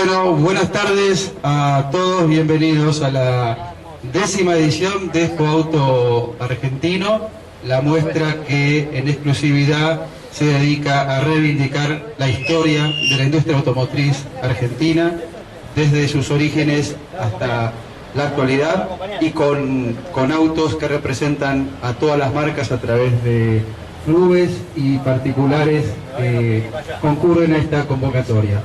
Bueno, buenas tardes a todos, bienvenidos a la 10ª edición de Expo Auto Argentino, la muestra que en exclusividad se dedica a reivindicar la historia de la industria automotriz argentina, desde sus orígenes hasta la actualidad, y con autos que representan a todas las marcas a través de clubes y particulares que concurren a esta convocatoria.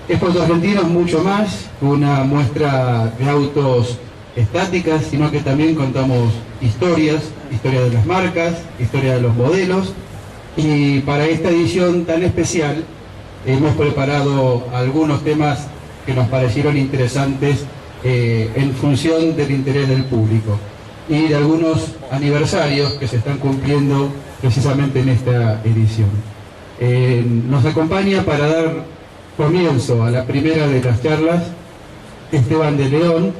Expo Auto Argentino es mucho más que una muestra de autos estáticas, sino que también contamos historia de las marcas, historia de los modelos, y para esta edición tan especial hemos preparado algunos temas que nos parecieron interesantes en función del interés del público y de algunos aniversarios que se están cumpliendo precisamente en esta edición. Nos acompaña para dar comienzo a la primera de las charlas Esteban de León,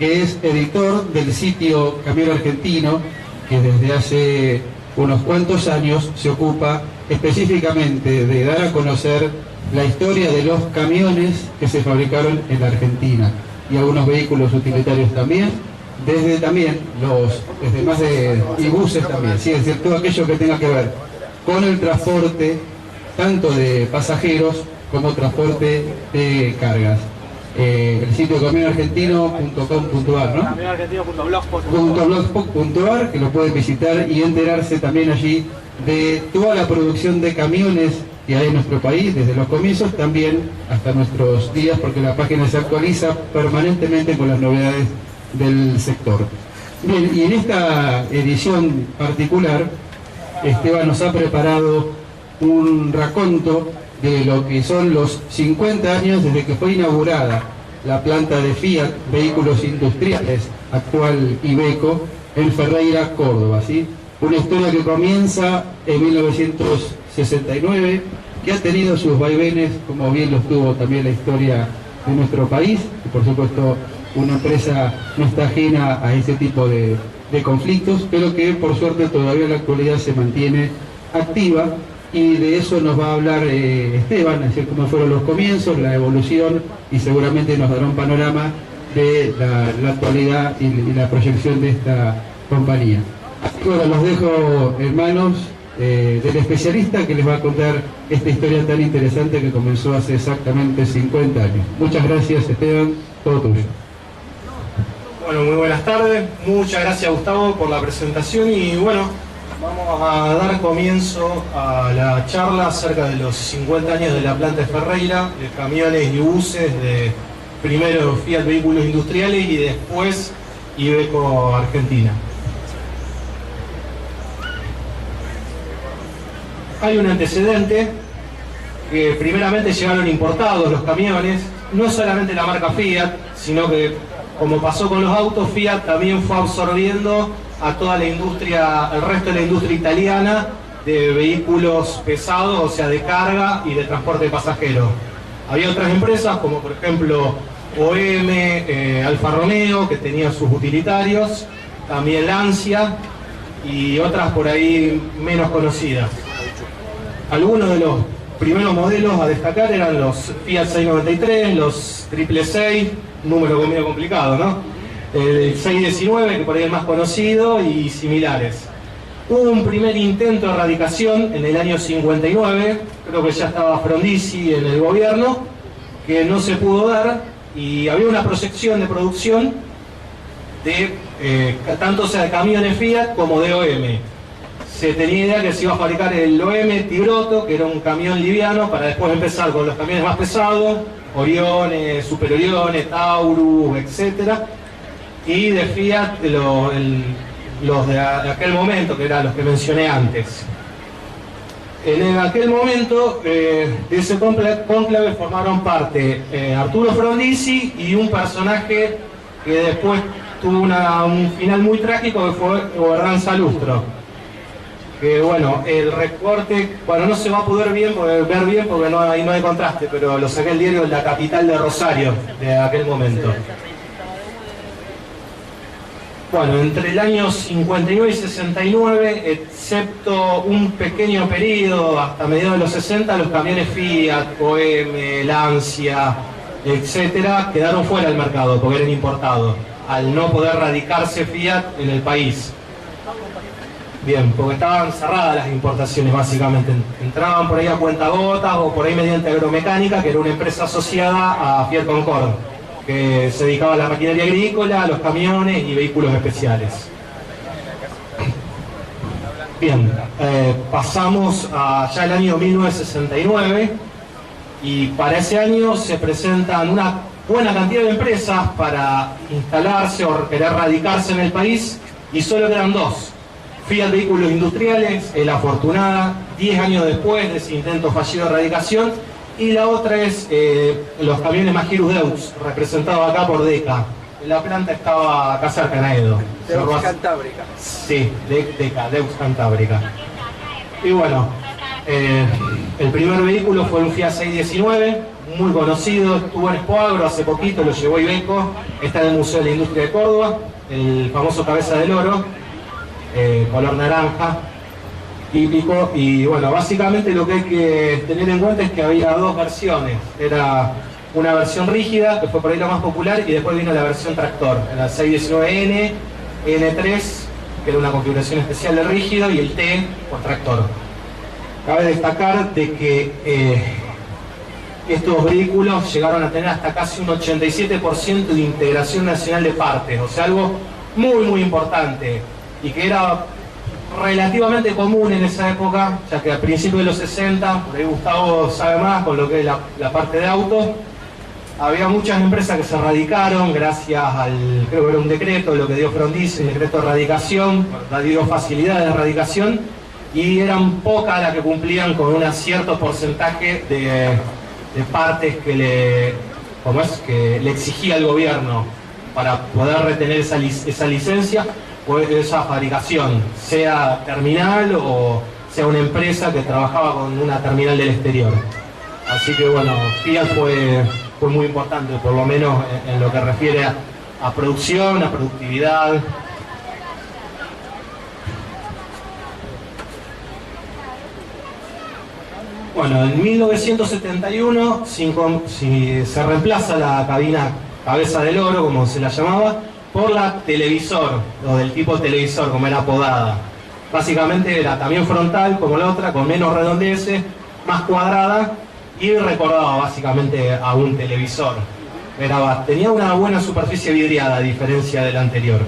que es editor del sitio Camión Argentino, que desde hace unos cuantos años se ocupa específicamente de dar a conocer la historia de los camiones que se fabricaron en la Argentina y algunos vehículos utilitarios también, desde más de y buses también, sí, es decir, todo aquello que tenga que ver con el transporte tanto de pasajeros como transporte de cargas. El sitio camionargentino.com.ar, ¿no? camionargentino.blogspot.ar, que lo pueden visitar y enterarse también allí de toda la producción de camiones que hay en nuestro país, desde los comienzos también hasta nuestros días, porque la página se actualiza permanentemente con las novedades del sector. Bien, y en esta edición particular, Esteban nos ha preparado un raconto de lo que son los 50 años desde que fue inaugurada la planta de Fiat Vehículos Industriales, actual Iveco, en Ferreira, Córdoba, ¿sí? Una historia que comienza en 1969, que ha tenido sus vaivenes, como bien los tuvo también la historia de nuestro país, y por supuesto una empresa no está ajena a ese tipo de conflictos, pero que por suerte todavía en la actualidad se mantiene activa. Y de eso nos va a hablar Esteban, así cómo fueron los comienzos, la evolución, y seguramente nos dará un panorama de la actualidad y la proyección de esta compañía. Bueno, los dejo en manos del especialista que les va a contar esta historia tan interesante que comenzó hace exactamente 50 años. Muchas gracias, Esteban, todo tuyo. Bueno, muy buenas tardes, muchas gracias, Gustavo, por la presentación, y bueno, vamos a dar comienzo a la charla acerca de los 50 años de la planta de Ferreira, de camiones y buses, de primero Fiat Vehículos Industriales y después Iveco Argentina. Hay un antecedente, que primeramente llegaron importados los camiones, no solamente la marca Fiat, sino que, como pasó con los autos, Fiat también fue absorbiendo a toda la industria, el resto de la industria italiana de vehículos pesados, o sea, de carga y de transporte de pasajeros. Había otras empresas, como por ejemplo OM, Alfa Romeo, que tenían sus utilitarios, también Lancia y otras por ahí menos conocidas. Algunos de los primeros modelos a destacar eran los Fiat 693, los 666, número medio complicado, ¿no? El 619, que por ahí es el más conocido, y similares. Hubo un primer intento de erradicación en el año 59, creo que ya estaba Frondizi en el gobierno, que no se pudo dar, y había una proyección de producción de tanto sea de camiones Fiat como de OM. Se tenía idea que se iba a fabricar el OM Tigroto, que era un camión liviano, para después empezar con los camiones más pesados, Oriones, Super Oriones, Taurus, etcétera. Y de Fiat los de aquel momento, que eran los que mencioné antes. En aquel momento de ese cónclave formaron parte Arturo Frondizi y un personaje que después tuvo un final muy trágico, que fue Gobernanza Lustro. Que bueno, el recorte, bueno, no se va a poder ver bien porque ahí no hay contraste, pero lo saqué el diario La Capital de Rosario de aquel momento. Bueno, entre el año 59 y 69, excepto un pequeño periodo hasta mediados de los 60, los camiones Fiat, OM, Lancia, etcétera, quedaron fuera del mercado porque eran importados, al no poder radicarse Fiat en el país. Bien, porque estaban cerradas las importaciones básicamente. Entraban por ahí a cuentagotas o por ahí mediante Agromecánica, que era una empresa asociada a Fiat Concord, que se dedicaba a la maquinaria agrícola, a los camiones y vehículos especiales. Bien, pasamos a ya el año 1969 y para ese año se presentan una buena cantidad de empresas para instalarse o querer radicarse en el país y solo quedan dos. Fiat Vehículos Industriales, la afortunada, 10 años después de ese intento fallido de radicación, y la otra es los camiones Magirus Deux, representado acá por DECA. La planta estaba acá cerca en Aedo. Deux Cantábrica. Sí, DECA, Deux Cantábrica. Y bueno, el primer vehículo fue un Fiat 619, muy conocido, estuvo en Expo Agro hace poquito, lo llevó Iveco, está en el Museo de la Industria de Córdoba, el famoso Cabeza del Oro, color naranja, típico. Y bueno, básicamente lo que hay que tener en cuenta es que había dos versiones. Era una versión rígida, que fue por ahí la más popular, y después vino la versión tractor, la 619N, N3, que era una configuración especial de rígido, y el T por tractor. Cabe destacar de que estos vehículos llegaron a tener hasta casi un 87% de integración nacional de partes, o sea, algo muy importante, y que era relativamente común en esa época, ya que a principios de los 60, por ahí Gustavo sabe más con lo que es la parte de autos, había muchas empresas que se radicaron gracias al, creo que era un decreto, lo que dio Frondizi, un decreto de radicación, dio facilidades de radicación, y eran pocas las que cumplían con un cierto porcentaje de partes que le exigía el gobierno para poder retener esa licencia o esa fabricación, sea terminal o sea una empresa que trabajaba con una terminal del exterior. Así que bueno, Fiat fue muy importante, por lo menos en lo que refiere a producción, a productividad. Bueno, en 1971 se reemplaza la cabina Cabeza del Oro, como se la llamaba, por la televisor, o del tipo televisor, como era apodada. Básicamente era también frontal, como la otra, con menos redondeces, más cuadrada, y recordaba básicamente a un televisor. Tenía una buena superficie vidriada, a diferencia de la anterior.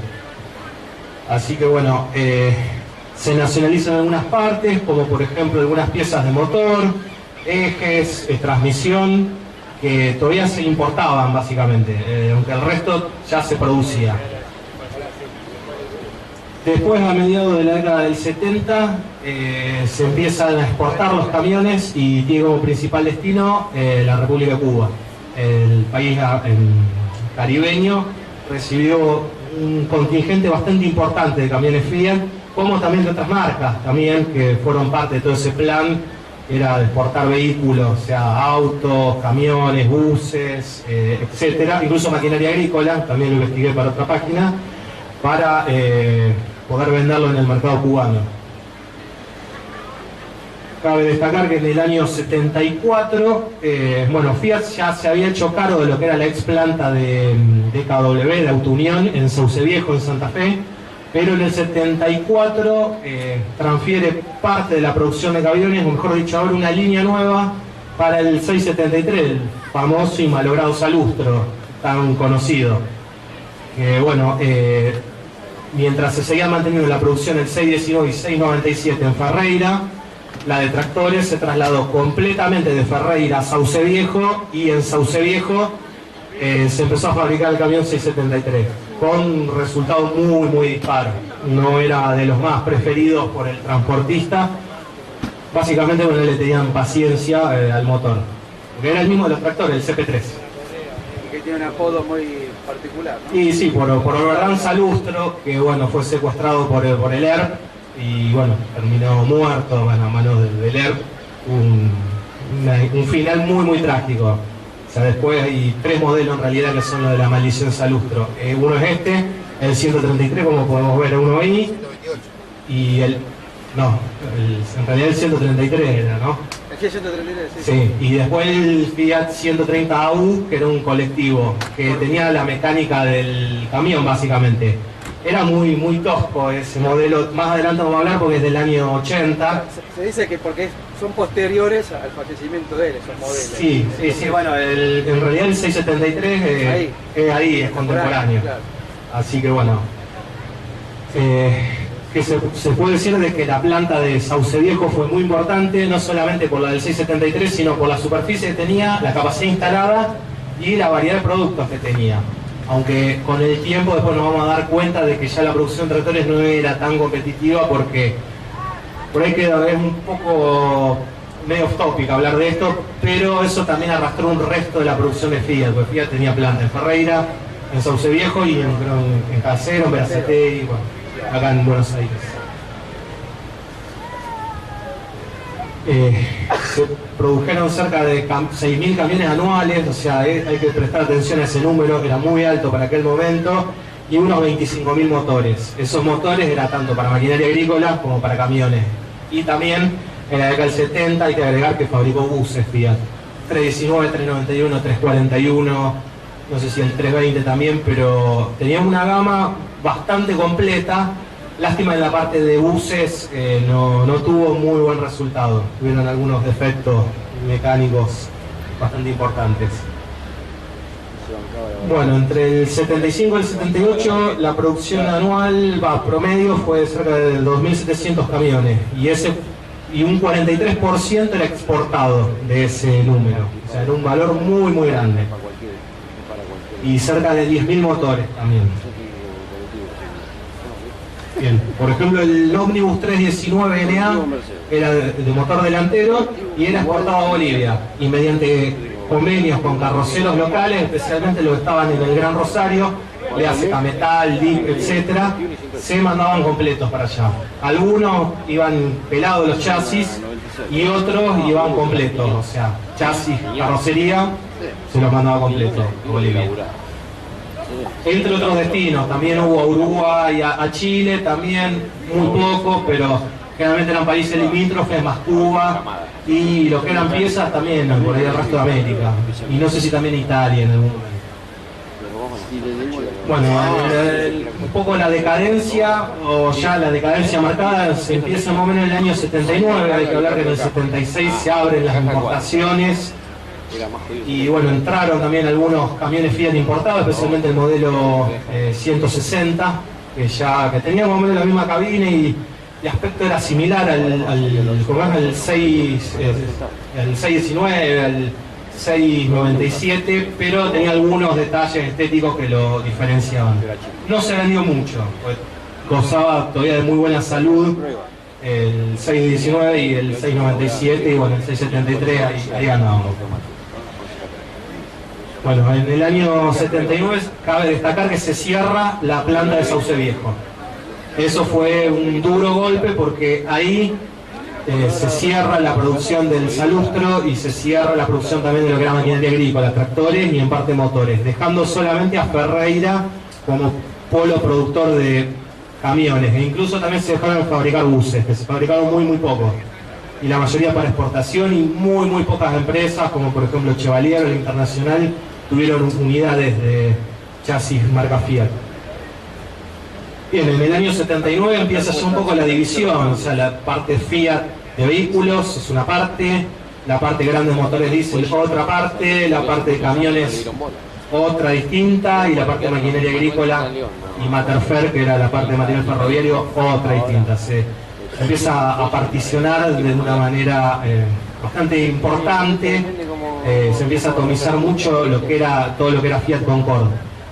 Así que bueno, se nacionalizan algunas partes, como por ejemplo algunas piezas de motor, ejes, transmisión, que todavía se importaban básicamente, aunque el resto ya se producía. Después, a mediados de la década del 70, se empiezan a exportar los camiones y tiene como principal destino la República de Cuba. El país caribeño recibió un contingente bastante importante de camiones Fiat, como también de otras marcas también que fueron parte de todo ese plan, que era de exportar vehículos, o sea, autos, camiones, buses, etcétera, incluso maquinaria agrícola, también lo investigué para otra página, para poder venderlo en el mercado cubano. Cabe destacar que en el año 74, bueno, Fiat ya se había hecho cargo de lo que era la ex planta de KW, de Auto Unión, en Sauce Viejo, en Santa Fe, pero en el 74 transfiere parte de la producción de camiones, o mejor dicho, ahora una línea nueva para el 673, el famoso y malogrado Salustro, tan conocido. Que bueno, mientras se seguía manteniendo la producción el 619 y 697 en Ferreira, la de tractores se trasladó completamente de Ferreira a Sauce Viejo, y en Sauce Viejo se empezó a fabricar el camión 673, con resultado muy disparo. No era de los más preferidos por el transportista, básicamente porque no le tenían paciencia al motor, porque era el mismo de los tractores, el CP3. Y que tiene un apodo muy particular, ¿no? Y sí, por Orlán Salustro, que bueno, fue secuestrado por el ERP, y bueno, terminó muerto a manos del ERP, un final muy trágico. O sea, después hay tres modelos en realidad que son los de la maldición Salustro. Uno es este, el 133, como podemos ver uno ahí, y en realidad el 133 era, ¿no? El Fiat 133, sí. Sí, y después el Fiat 130 AU, que era un colectivo, que tenía la mecánica del camión básicamente. Era muy tosco ese modelo, más adelante vamos a hablar porque es del año 80. Se dice que porque son posteriores al fallecimiento de él, esos modelos. Sí, bueno, en realidad el 673 es contemporáneo. Claro. Así que bueno, que se puede decir de que la planta de Sauce Viejo fue muy importante, no solamente por la del 673, sino por la superficie que tenía, la capacidad instalada y la variedad de productos que tenía. Aunque con el tiempo después nos vamos a dar cuenta de que ya la producción de tractores no era tan competitiva, porque por ahí es un poco medio off topic hablar de esto, pero eso también arrastró un resto de la producción de Fiat, porque Fiat tenía planta en Ferreira, en Sauce Viejo y en Casero, en Veracete y bueno, acá en Buenos Aires. Se produjeron cerca de 6.000 camiones anuales, o sea, hay que prestar atención a ese número, era muy alto para aquel momento, y unos 25.000 motores. Esos motores eran tanto para maquinaria agrícola como para camiones. Y también en la década del 70 hay que agregar que fabricó buses Fiat. 319, 391, 341, no sé si el 320 también, pero tenía una gama bastante completa. Lástima en la parte de buses, no tuvo muy buen resultado. Tuvieron algunos defectos mecánicos bastante importantes. Bueno, entre el 75 y el 78 la producción anual promedio fue de cerca de 2.700 camiones y un 43% era exportado de ese número. O sea, era un valor muy grande. Y cerca de 10.000 motores también. Bien, por ejemplo el Omnibus 319 NA era de motor delantero y era exportado a Bolivia, y mediante convenios con carroceros locales, especialmente los que estaban en el Gran Rosario, le hace Cametal, DIC, etcétera, se mandaban completos para allá. Algunos iban pelados los chasis y otros iban completos, o sea, chasis, carrocería, se los mandaba completo a Bolivia. Entre otros destinos, también hubo a Uruguay, a Chile, también muy poco, pero generalmente eran países limítrofes, más Cuba, y los que eran piezas también por ahí el resto de América, y no sé si también Italia en algún momento. Bueno, un poco la decadencia, o ya la decadencia marcada, se empieza más o menos en el año 79, hay que hablar que en el 76 se abren las importaciones. Y bueno, entraron también algunos camiones Fiat importados, especialmente el modelo 160, que tenía más o menos la misma cabina y el aspecto era similar al 619, al 697, pero tenía algunos detalles estéticos que lo diferenciaban. No se vendió mucho, pues gozaba todavía de muy buena salud el 619 y el 697, y bueno, el 673 ahí ganaba. Bueno, en el año 79 cabe destacar que se cierra la planta de Sauce Viejo. Eso fue un duro golpe porque ahí se cierra la producción del salustro y se cierra la producción también de lo que era maquinaria agrícola, tractores y en parte motores, dejando solamente a Ferreira como polo productor de camiones, e incluso también se dejaron de fabricar buses, que se fabricaron muy poco, y la mayoría para exportación, y muy pocas empresas como por ejemplo Chevalier o el Internacional tuvieron unidades de chasis marca Fiat. Bien, en el año 79 empieza ya un poco la división, o sea, la parte Fiat de vehículos es una parte, la parte grande de motores diésel otra parte, la parte de camiones otra distinta, y la parte de maquinaria agrícola y Materfer, que era la parte de material ferroviario, otra distinta. Se empieza a particionar de una manera bastante importante, se empieza a atomizar mucho todo lo que era Fiat Concord,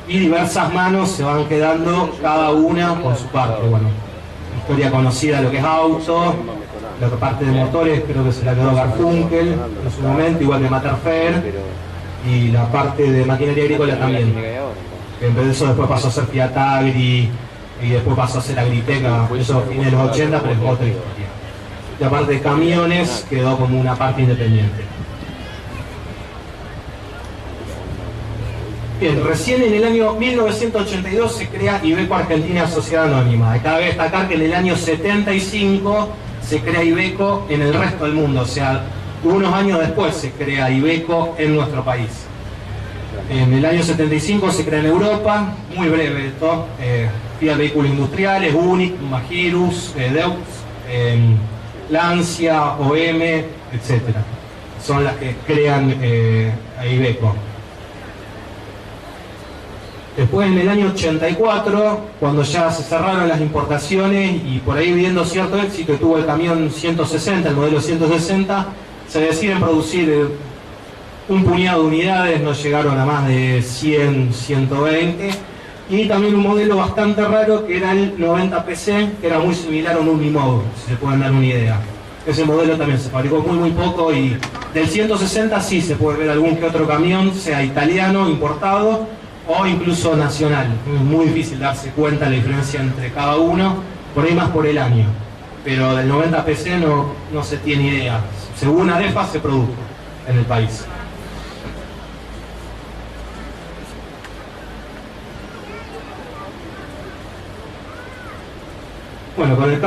y diversas manos se van quedando cada una con su parte. Bueno, historia conocida lo que es auto, la parte de motores creo que se la quedó Garfunkel en su momento, igual que Materfer, y la parte de maquinaria agrícola también. En vez de eso después pasó a ser Fiat Agri, y después pasó a ser Agriteca, eso a fines de los 80, pero es otra historia. La parte de camiones quedó como una parte independiente. Bien, recién en el año 1982 se crea Iveco Argentina Sociedad Anónima. Cabe destacar que en el año 75 se crea Iveco en el resto del mundo, o sea, Unos años después se crea Iveco en nuestro país. En el año 75 se crea en Europa, muy breve esto, Fiat Vehículos Industriales, Unic, Magirus, Deux, Lancia, OM, etc. Son las que crean a Iveco. Después, en el año 84, cuando ya se cerraron las importaciones y por ahí viendo cierto éxito, tuvo el camión 160, el modelo 160, se deciden producir un puñado de unidades, no llegaron a más de 100, 120, y también un modelo bastante raro que era el 90PC, que era muy similar a un Unimog, si se pueden dar una idea. Ese modelo también se fabricó muy poco, y del 160 sí se puede ver algún que otro camión, sea italiano, importado, o incluso nacional. Es muy difícil darse cuenta la diferencia entre cada uno, por ahí más por el año. Pero del 90PC no se tiene idea. Según ADEFA se produjo en el país. Bueno, con el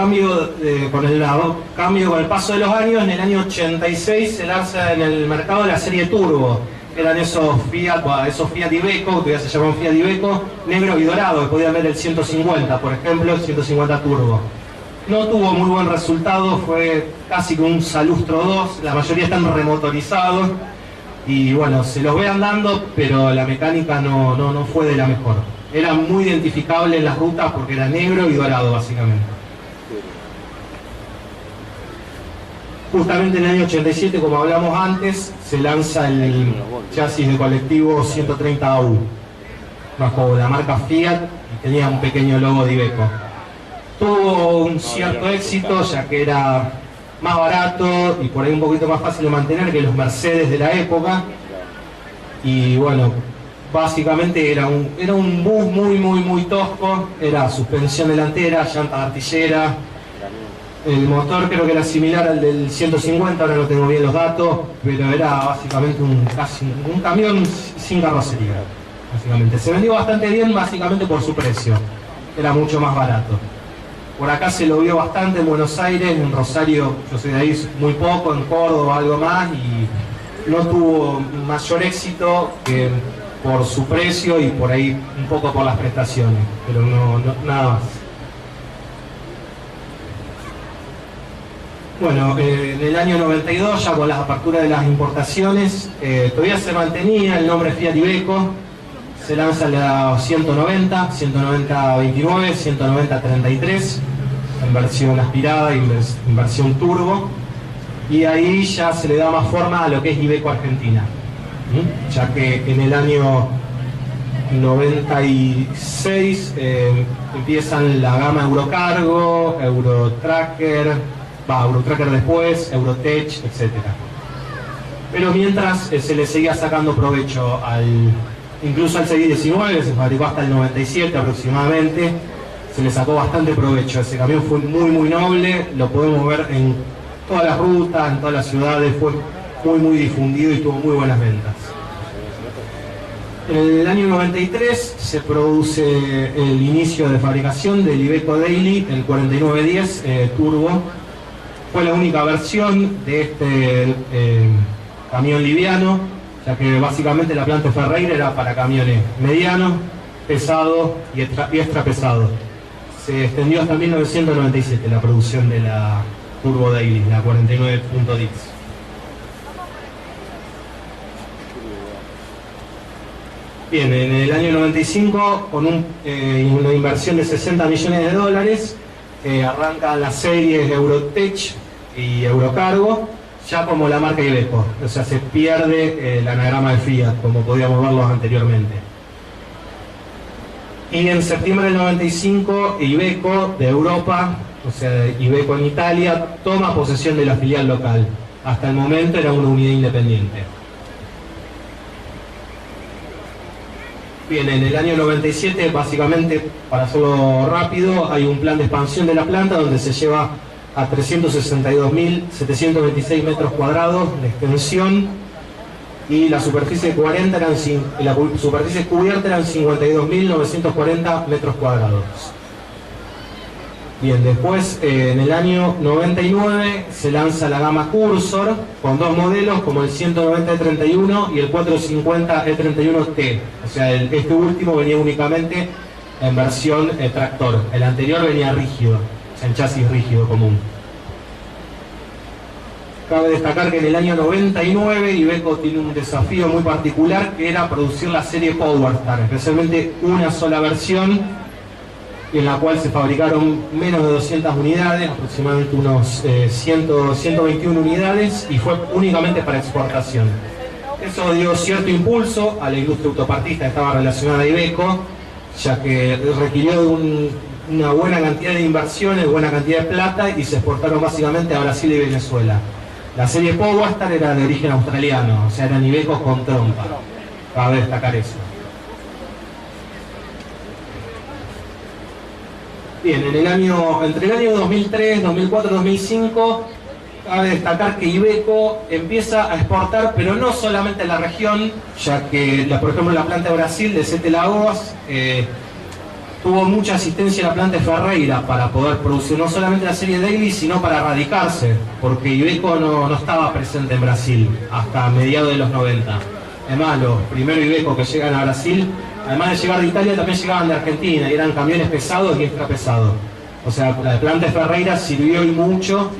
con el paso de los años, en el año 86 se lanza en el mercado la serie Turbo. Eran esos Fiat Iveco, que ya se llaman Fiat Iveco, negro y dorado, que podían ver el 150, por ejemplo, el 150 Turbo. No tuvo muy buen resultado, fue casi que un Salustro 2, la mayoría están remotorizados, y bueno, se los ve andando, pero la mecánica no fue de la mejor. Era muy identificable en las rutas porque era negro y dorado, básicamente. Justamente en el año 87, como hablamos antes, se lanza el chasis de colectivo 130AU, bajo la marca Fiat, y tenía un pequeño logo de Iveco. Tuvo un cierto éxito, ya que era más barato y por ahí un poquito más fácil de mantener que los Mercedes de la época. Y bueno, básicamente era un bus muy tosco, era suspensión delantera, llanta de artillera. El motor creo que era similar al del 150, ahora no tengo bien los datos, pero era básicamente casi un camión sin carrocería. Básicamente. Se vendió bastante bien, básicamente por su precio. Era mucho más barato. Por acá se lo vio bastante en Buenos Aires, en Rosario, yo soy de ahí, muy poco, en Córdoba algo más, y no tuvo mayor éxito que por su precio y por ahí un poco por las prestaciones, pero nada más. Bueno, en el año 92, ya con las aperturas de las importaciones, todavía se mantenía el nombre Fiat Iveco. Se lanza la 190, 190-29, 190-33, en versión aspirada y en versión turbo. Y ahí ya se le da más forma a lo que es Iveco Argentina. Ya que en el año 96 empiezan la gama Eurocargo, Eurotracker después, Eurotech, etc. Pero mientras se le seguía sacando provecho incluso al 619, que se fabricó hasta el 97 aproximadamente, se le sacó bastante provecho. Ese camión fue muy noble, lo podemos ver en todas las rutas, en todas las ciudades, fue muy difundido y tuvo muy buenas ventas. En el año 93 se produce el inicio de fabricación del Iveco Daily, el 4910 Turbo. Fue la única versión de este camión liviano, ya que básicamente la planta Ferreira era para camiones medianos, pesados y extra pesados. Se extendió hasta 1997 la producción de la Turbo Daily, la 49.10. Bien, en el año 95, con una inversión de $60 millones, arrancan las series Eurotech y Eurocargo, ya como la marca Iveco, o sea, se pierde el anagrama de Fiat, como podíamos verlo anteriormente. Y en septiembre del 95, Iveco de Europa, o sea, Iveco en Italia, toma posesión de la filial local. Hasta el momento era una unidad independiente. Bien, en el año 97, básicamente, para hacerlo rápido, hay un plan de expansión de la planta donde se lleva a 362.726 metros cuadrados de extensión y la superficie cubierta eran 52.940 metros cuadrados. Bien, después en el año 99 se lanza la gama Cursor con dos modelos como el 190 E31 y el 450 E31T. O sea, este último venía únicamente en versión tractor. El anterior venía rígido, en chasis rígido común. Cabe destacar que en el año 99 Iveco tiene un desafío muy particular, que era producir la serie Powerstar, especialmente una sola versión, en la cual se fabricaron menos de 200 unidades, aproximadamente unos 121 unidades, y fue únicamente para exportación. Eso dio cierto impulso a la industria autopartista que estaba relacionada a Iveco, ya que requirió de una buena cantidad de inversiones, buena cantidad de plata, y se exportaron básicamente a Brasil y Venezuela. La serie Powerstar era de origen australiano, o sea, eran Ivecos con trompa. Cabe destacar eso. Bien, entre el año 2003, 2004, 2005, cabe destacar que Iveco empieza a exportar, pero no solamente en la región, ya que, por ejemplo, la planta de Brasil, de Sete Lagoas, tuvo mucha asistencia a la planta de Ferreira para poder producir no solamente la serie Daily, sino para radicarse, porque Iveco no estaba presente en Brasil hasta mediados de los 90. Además, los primeros Iveco que llegan a Brasil, además de llegar de Italia, también llegaban de Argentina, y eran camiones pesados y extra pesados. O sea, la planta de Ferreira sirvió y mucho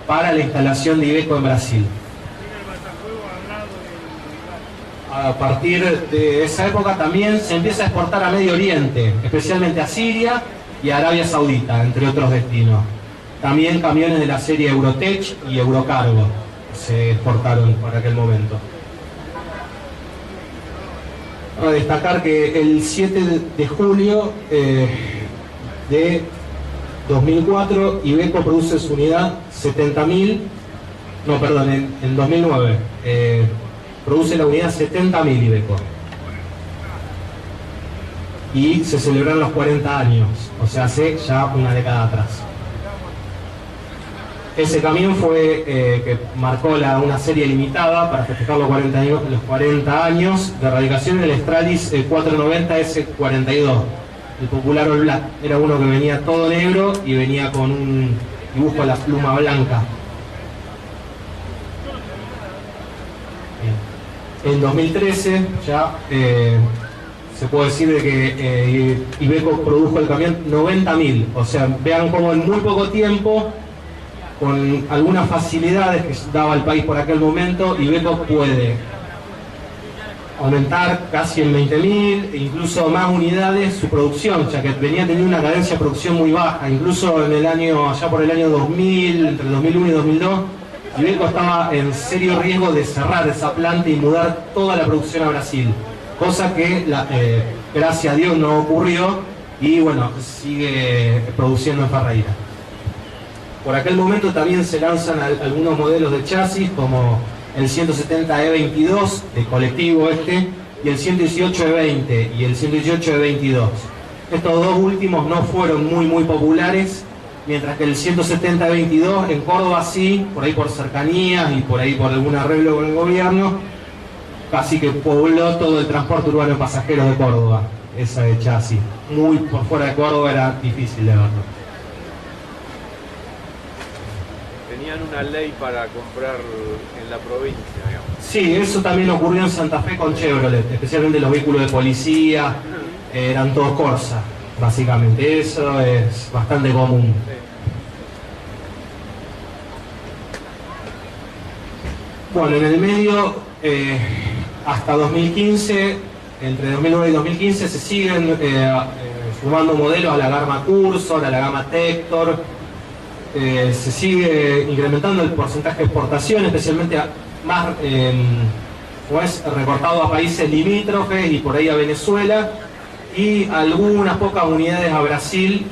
para la instalación de Iveco en Brasil. A partir de esa época también se empieza a exportar a Medio Oriente, especialmente a Siria y a Arabia Saudita, entre otros destinos. También camiones de la serie Eurotech y Eurocargo se exportaron por aquel momento. Para destacar que el 7 de julio de 2004 Iveco produce su unidad 70.000, no, perdón, en 2009 produce la unidad 70.000 Iveco. Y se celebraron los 40 años, o sea, hace ya una década atrás. Ese camión fue que marcó una serie limitada para festejar los 40 años de radicación, el Stralis 490 S42, el popular All Black. Era uno que venía todo negro y venía con un dibujo a la pluma blanca. En 2013 ya se puede decir de que Iveco produjo el camión 90.000, o sea, vean cómo en muy poco tiempo, con algunas facilidades que daba el país por aquel momento, Iveco puede aumentar casi en 20.000 e incluso más unidades su producción, ya que venía teniendo una cadencia de producción muy baja. Incluso allá por el año 2000, entre 2001 y 2002, Iveco estaba en serio riesgo de cerrar esa planta y mudar toda la producción a Brasil, cosa que gracias a Dios no ocurrió, y bueno, sigue produciendo en Ferreira. Por aquel momento también se lanzan algunos modelos de chasis, como el 170 E22 de colectivo y el 118 E20 y el 118 E22. Estos dos últimos no fueron muy populares, mientras que el 170 E22 en Córdoba sí, por ahí por cercanías y por ahí por algún arreglo con el gobierno, casi que pobló todo el transporte urbano de pasajeros de Córdoba, esa de chasis. Muy por fuera de Córdoba era difícil de verlo. Tenían una ley para comprar en la provincia, digamos. Sí, eso también ocurrió en Santa Fe con Chevrolet, especialmente los vehículos de policía, eran todos Corsa, básicamente. Eso es bastante común. Bueno, en el medio, hasta 2015, entre 2009 y 2015, se siguen sumando modelos a la gama Cursor, a la gama Tector. Se sigue incrementando el porcentaje de exportación, especialmente más recortado a países limítrofes y por ahí a Venezuela, y algunas pocas unidades a Brasil,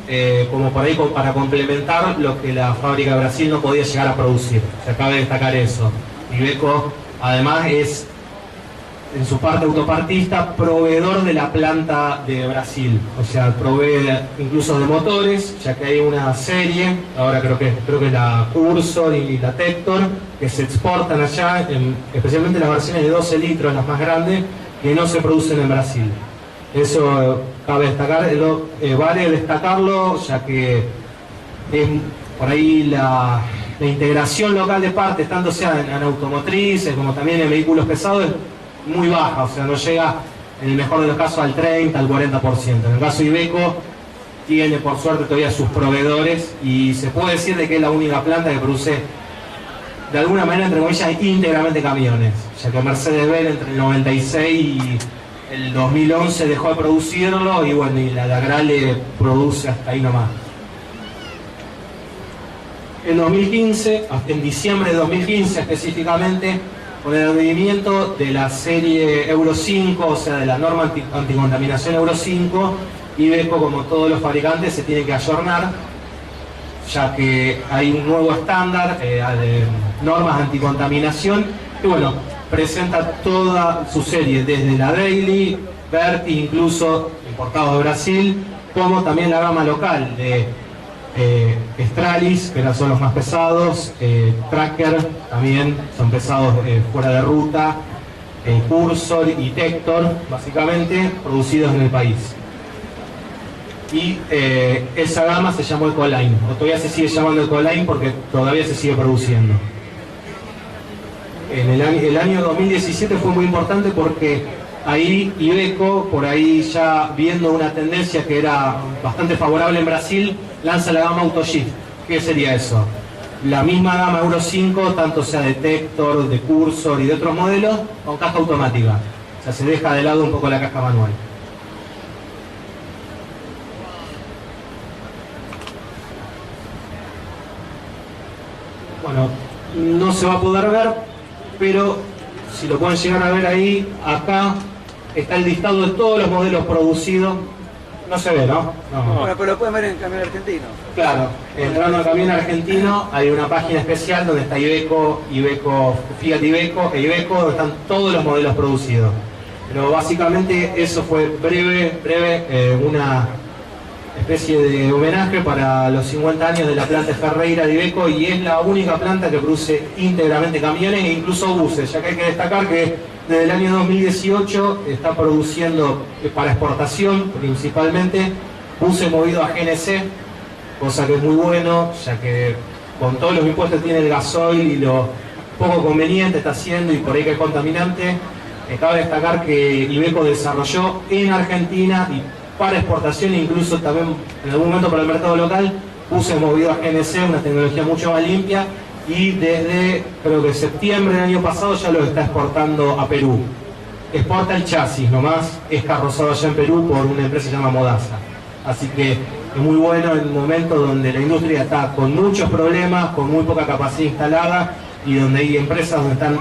como por ahí para complementar lo que la fábrica de Brasil no podía llegar a producir. Se acaba de destacar eso. Iveco además es, en su parte autopartista, proveedor de la planta de Brasil, o sea, provee incluso de motores, ya que hay una serie, ahora creo que la Cursor y la Tector, que se exportan allá, especialmente las versiones de 12 litros, las más grandes, que no se producen en Brasil. Eso cabe destacar, vale destacarlo, ya que por ahí la integración local de partes, tanto sea en automotrices como también en vehículos pesados, es muy baja, o sea, no llega en el mejor de los casos al 30, al 40%. En el caso de Iveco, tiene por suerte todavía sus proveedores y se puede decir de que es la única planta que produce de alguna manera, entre comillas, íntegramente camiones, ya que Mercedes-Benz entre el 96 y el 2011 dejó de producirlo y bueno, y la Agrale produce hasta ahí nomás. En 2015, en diciembre de 2015 específicamente, con el advenimiento de la serie Euro 5, o sea, de la norma anticontaminación Euro 5, Iveco, como todos los fabricantes, se tiene que ayornar, ya que hay un nuevo estándar de normas anticontaminación, y bueno, presenta toda su serie, desde la Daily, Berti, incluso importados de Brasil, como también la gama local de Stralis, que son los más pesados, Tracker, también son pesados fuera de ruta, Cursor y Tector, básicamente producidos en el país. Y esa gama se llamó Ecoline, o todavía se sigue llamando Ecoline porque todavía se sigue produciendo. En el año 2017 fue muy importante porque ahí Iveco, por ahí ya viendo una tendencia que era bastante favorable en Brasil, lanza la gama AutoShift. ¿Qué sería eso? La misma gama Euro 5, tanto sea de Tector, de Cursor y de otros modelos, con caja automática. O sea, se deja de lado un poco la caja manual. Bueno, no se va a poder ver, pero si lo pueden llegar a ver ahí, acá está el listado de todos los modelos producidos. No se ve, ¿no? No. Bueno, pero lo pueden ver en Camión Argentino. Claro, entrando al Camión Argentino hay una página especial donde está Iveco, Fiat Iveco e Iveco, donde están todos los modelos producidos. Pero básicamente eso fue breve, una especie de homenaje para los 50 años de la planta Ferreira de Iveco, y es la única planta que produce íntegramente camiones e incluso buses, ya que hay que destacar que desde el año 2018 está produciendo para exportación principalmente buses movidos a GNC, cosa que es muy bueno, ya que con todos los impuestos que tiene el gasoil y lo poco conveniente está haciendo y por ahí que es contaminante. Cabe destacar que Iveco desarrolló en Argentina y para exportación, incluso también en algún momento para el mercado local, buses movidos a GNC, una tecnología mucho más limpia, y desde creo que septiembre del año pasado ya lo está exportando a Perú. Exporta el chasis nomás, es carrozado allá en Perú por una empresa que se llama Modasa. Así que es muy bueno en un momento donde la industria está con muchos problemas, con muy poca capacidad instalada, y donde hay empresas donde están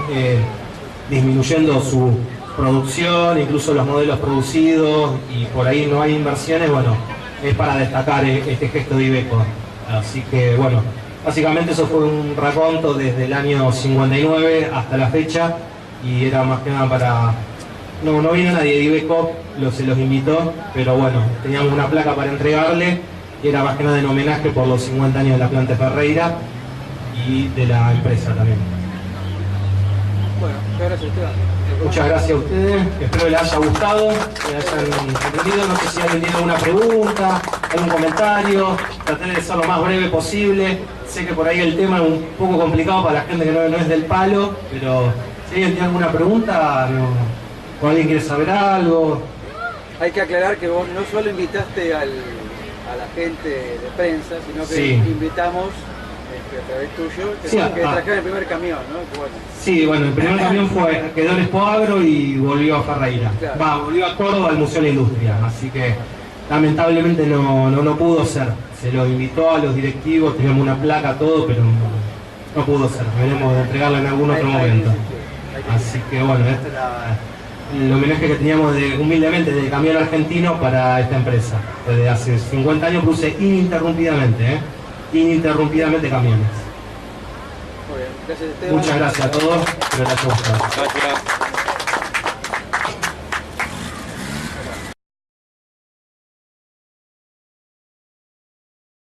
disminuyendo su producción, incluso los modelos producidos, y por ahí no hay inversiones. Bueno, es para destacar este gesto de Iveco. Así que bueno, básicamente eso fue un raconto desde el año 59 hasta la fecha, y era más que nada para... No vino nadie de Iveco, se los invitó, pero bueno, teníamos una placa para entregarle, y era más que nada en homenaje por los 50 años de la planta Ferreira y de la empresa también. Bueno, muchas gracias, Esteban. Muchas gracias a ustedes, espero que les haya gustado, que hayan comprendido. No sé si alguien tiene alguna pregunta, algún comentario, traté de ser lo más breve posible. Sé que por ahí el tema es un poco complicado para la gente que no es del palo, pero si alguien tiene alguna pregunta, o alguien quiere saber algo. Hay que aclarar que vos no solo invitaste a la gente de prensa, sino que Sí. invitamos a través tuyo, que Sí, trajeron el primer camión, ¿no? Que bueno. Sí, bueno, el primer camión quedó en Expo Agro y volvió a Ferreira. Claro. Volvió a Córdoba al Museo de la Industria, así que lamentablemente no pudo ser. Se lo invitó a los directivos, teníamos una placa, todo, pero no pudo ser. Veremos de entregarla en algún otro momento. Así que bueno, este era el homenaje que teníamos humildemente de Camión Argentino para esta empresa. Desde hace 50 años produce ininterrumpidamente camiones. Muy bien, gracias, Esteban. Muchas gracias a todos, espero que les haya gustado. Gracias.